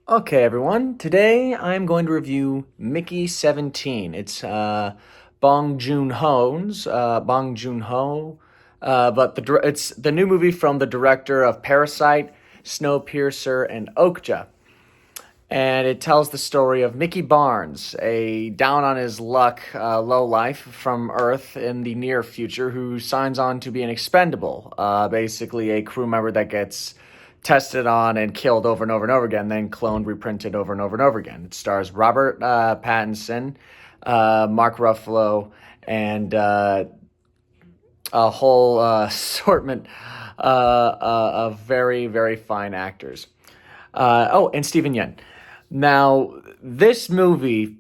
Okay, everyone. Today I'm going to review Mickey 17. It's Bong Joon-Ho, but it's the new movie from the director of Parasite, Snowpiercer, and Okja. And it tells the story of Mickey Barnes, a down on his luck lowlife from Earth in the near future who signs on to be an expendable, basically a crew member that gets tested on and killed over and over and over again, then cloned, reprinted over and over and over again. It stars Robert Pattinson, Mark Ruffalo, and a whole assortment of very, very fine actors. And Stephen Yen. Now, this movie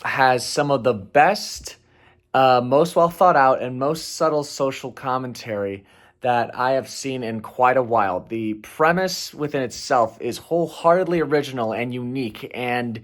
has some of the best, most well thought out, and most subtle social commentary that I have seen in quite a while. The premise within itself is wholeheartedly original and unique. And,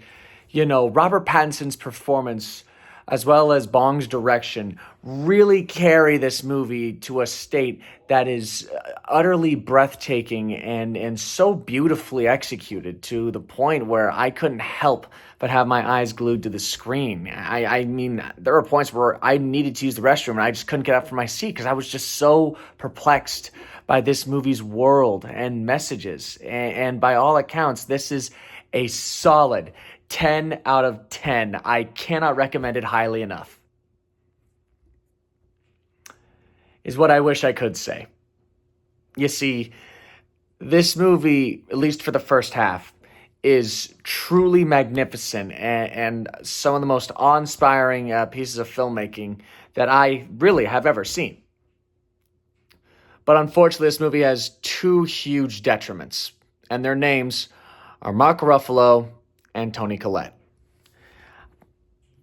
Robert Pattinson's performance, as well as Bong's direction, really carry this movie to a state that is utterly breathtaking and so beautifully executed to the point where I couldn't help but have my eyes glued to the screen. I mean, there were points where I needed to use the restroom and I just couldn't get up from my seat because I was just so perplexed by this movie's world and messages. And by all accounts, this is a solid 10 out of 10. I cannot recommend it highly enough, is what I wish I could say. You see, this movie, at least for the first half, is truly magnificent and some of the most awe-inspiring pieces of filmmaking that I really have ever seen. But unfortunately, this movie has two huge detriments, and their names are Mark Ruffalo and Toni Collette.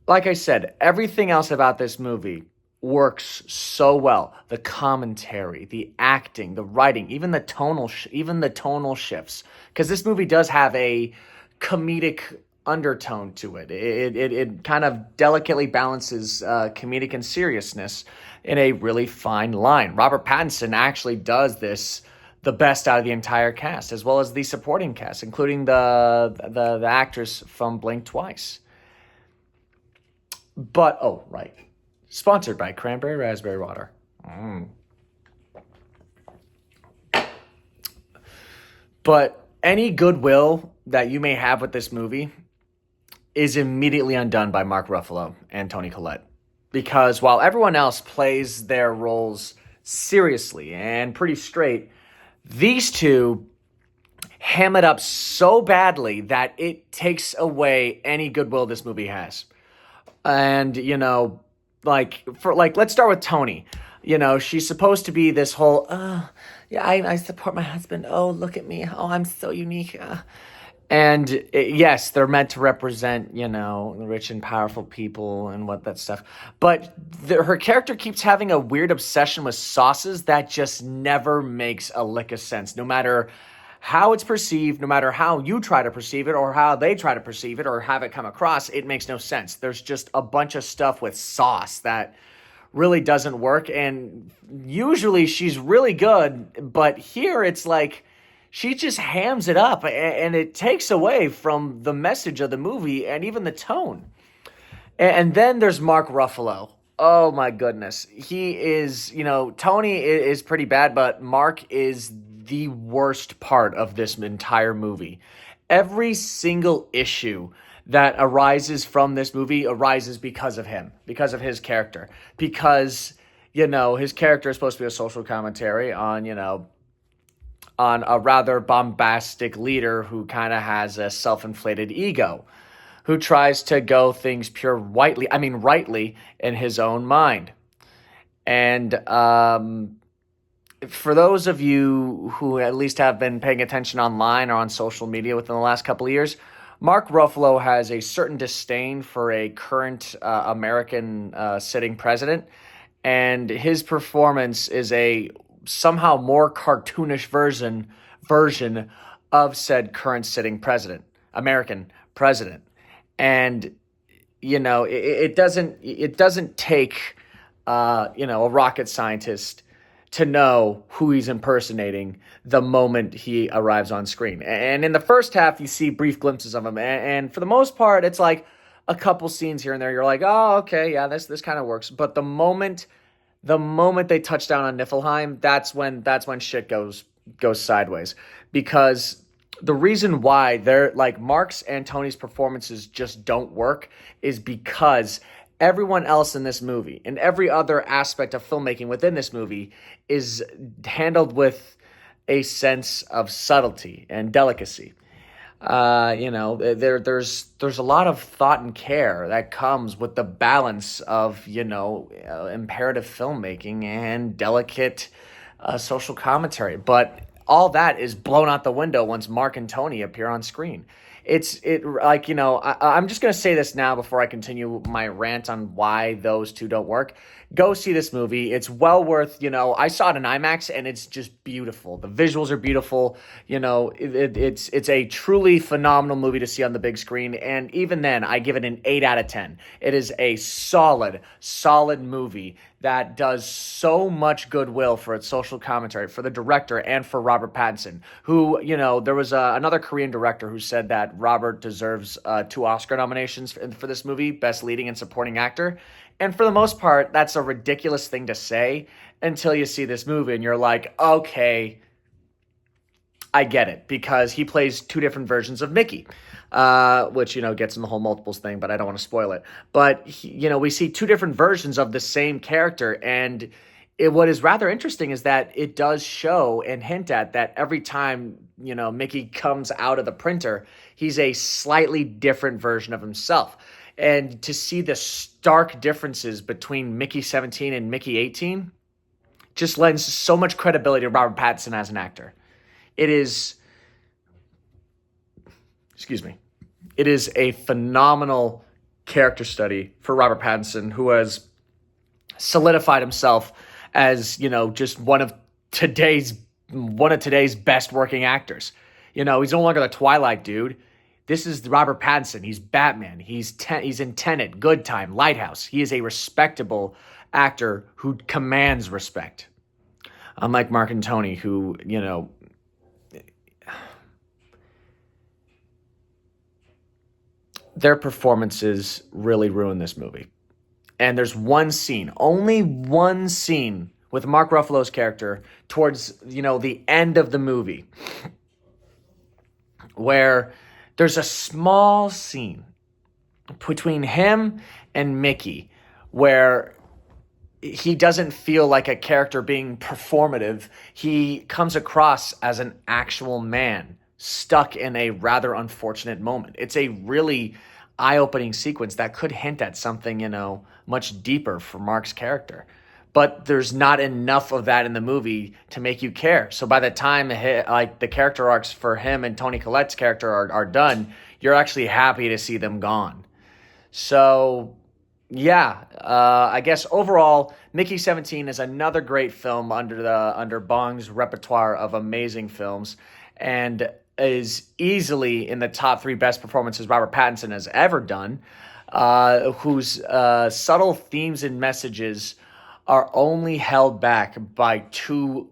Like I said, everything else about this movie works so well. The commentary, the acting, the writing, even the tonal shifts. Because this movie does have a comedic undertone to it. It kind of delicately balances comedic and seriousness in a really fine line. Robert Pattinson actually does this the best out of the entire cast, as well as the supporting cast, including the actress from Blink Twice. But oh, right, sponsored by Cranberry Raspberry Water. Mm. But any goodwill that you may have with this movie is immediately undone by Mark Ruffalo and Toni Collette. Because while everyone else plays their roles seriously and pretty straight, these two ham it up so badly that it takes away any goodwill this movie has. And, let's start with Toni. She's supposed to be this whole, yeah, I support my husband. Oh, look at me. Oh, I'm so unique. And yes, they're meant to represent, the rich and powerful people and what that stuff. But her character keeps having a weird obsession with sauces that just never makes a lick of sense, no matter how it's perceived, no matter how you try to perceive it or how they try to perceive it or have it come across, it makes no sense. There's just a bunch of stuff with sauce that really doesn't work. And usually she's really good, but here it's like she just hams it up and it takes away from the message of the movie and even the tone. And then there's Mark Ruffalo. Oh my goodness. He is, Tony is pretty bad, but Mark is the worst part of this entire movie. Every single issue that arises from this movie arises because of him, because of his character. Because, his character is supposed to be a social commentary on a rather bombastic leader who kind of has a self-inflated ego, who tries to go things rightly in his own mind. And for those of you who at least have been paying attention online or on social media within the last couple of years, Mark Ruffalo has a certain disdain for a current American sitting president, and his performance is a somehow more cartoonish version of said current sitting American president. And it doesn't take a rocket scientist to know who he's impersonating the moment he arrives on screen. And in the first half, you see brief glimpses of him, and for the most part, it's like a couple scenes here and there. You're like, oh, okay, yeah, this kind of works. But the moment they touch down on Niflheim, that's when shit goes sideways, because the reason why they're like Mark's and Tony's performances just don't work is because everyone else in this movie and every other aspect of filmmaking within this movie is handled with a sense of subtlety and delicacy. There's a lot of thought and care that comes with the balance of imperative filmmaking and delicate social commentary, but all that is blown out the window once Mark and Tony appear on screen. I'm just gonna say this now before I continue my rant on why those two don't work. Go see this movie. It's well worth, I saw it in IMAX and it's just beautiful. The visuals are beautiful. It's a truly phenomenal movie to see on the big screen. And even then, I give it an 8 out of 10. It is a solid movie that does so much goodwill for its social commentary, for the director and for Robert Pattinson, who, there was another Korean director who said that Robert deserves 2 Oscar nominations for this movie, Best Leading and Supporting Actor. And for the most part, that's a ridiculous thing to say until you see this movie and you're like, okay, I get it, because he plays 2 different versions of Mickey, which, gets in the whole multiples thing, but I don't want to spoil it. But, we see 2 different versions of the same character. And what is rather interesting is that it does show and hint at that every time, Mickey comes out of the printer, he's a slightly different version of himself. And to see the stark differences between Mickey 17 and Mickey 18 just lends so much credibility to Robert Pattinson as an actor. It is a phenomenal character study for Robert Pattinson, who has solidified himself as, just one of today's best working actors. He's no longer the Twilight dude. This is Robert Pattinson. He's Batman. He's in Tenet, Good Time, Lighthouse. He is a respectable actor who commands respect. Unlike Mark and Tony, who, their performances really ruin this movie. And there's one scene, only one scene with Mark Ruffalo's character towards, the end of the movie, where there's a small scene between him and Mickey where he doesn't feel like a character being performative. He comes across as an actual man stuck in a rather unfortunate moment. It's a really eye-opening sequence that could hint at something, much deeper for Mark's character. But there's not enough of that in the movie to make you care. So by the time the character arcs for him and Toni Collette's character are done, you're actually happy to see them gone. So yeah, I guess overall, Mickey 17 is another great film under Bong's repertoire of amazing films, and is easily in the top 3 best performances Robert Pattinson has ever done, whose subtle themes and messages are only held back by 2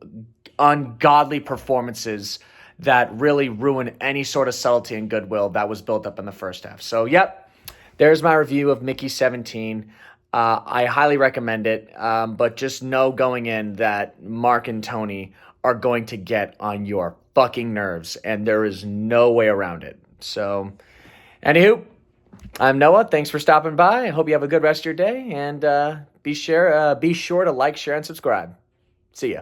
ungodly performances that really ruin any sort of subtlety and goodwill that was built up in the first half. So, yep, there's my review of Mickey 17. I highly recommend it, but just know going in that Mark and Tony are going to get on your fucking nerves, and there is no way around it. So, anywho, I'm Noah. Thanks for stopping by. I hope you have a good rest of your day, and be sure to like, share, and subscribe. See ya.